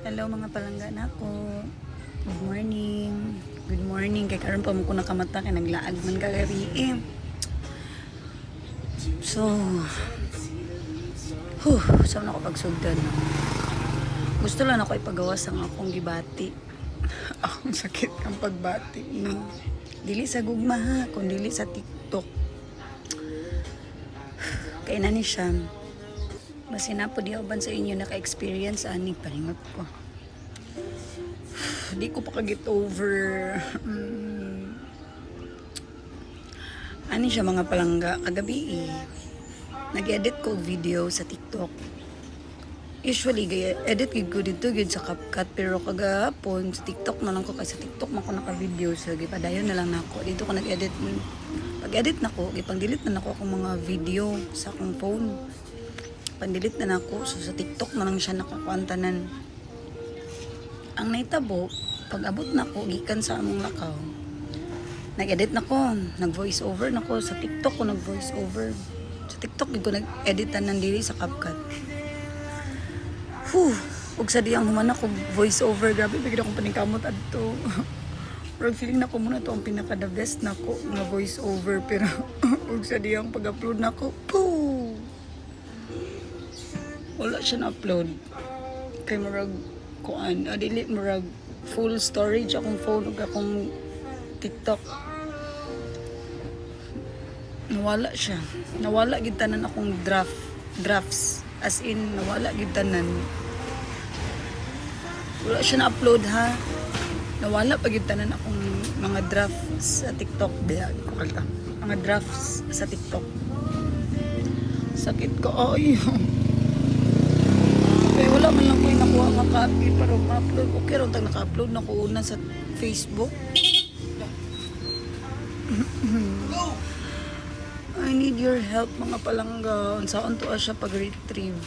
Hello mga palangga nako. Good morning. Good morning. Kay karon pa mo ko nakamata kay naglaag man kagabi eh. So, saan ako pagsugdan? Gusto lang ako ipagawas ang akong gibati. Akong sakit ang pagbati. No? Dili sa gugma ha, kung dili sa TikTok. Kaya na ni siya. Basi na po di ban sa inyo naka-experience ani paringot ko. Di ko pa ka-get over. Ani siya mga palangga kagabi nag-edit ko video sa TikTok. Usually edit ko dito gid sa CapCut pero kagahapon sa TikTok na lang ko kasi sa TikTok man ko naka-video so gipadayon na lang nako. Dito ko nag-edit. Pag-edit nako, gipang-delete na nako akong mga video sa akong phone. Pandilit na nako so sa TikTok na lang siya nakakuantanan. Ang naitabo pag abot nako gikan sa among lakaw nag-edit nako, nag-voice over nako sa TikTok ko nag-voice over sa TikTok ko nag-editan ng dili sa CapCut. Ug sa diyang human ako voice over grabe bigla akong paningkamot adto. Pero feeling nako muna to ang pinaka the best nako nga voice over pero ug sa diyang pag-upload nako wala siya na-upload kay marag kuan dili marag full storage akong phone ug akong TikTok nawala gid tanan akong drafts as in nawala gid tanan wala siya na-upload ha nawala pa gid tanan akong mga drafts sa TikTok diha ko kalta mga drafts sa TikTok sakit ko ay kaya wala man lang ko yung nakuha nga copy para ma-upload. Okay ron, tag naka-upload na ko una sa Facebook. I need your help mga palangga. Saan to siya pag-retrieve?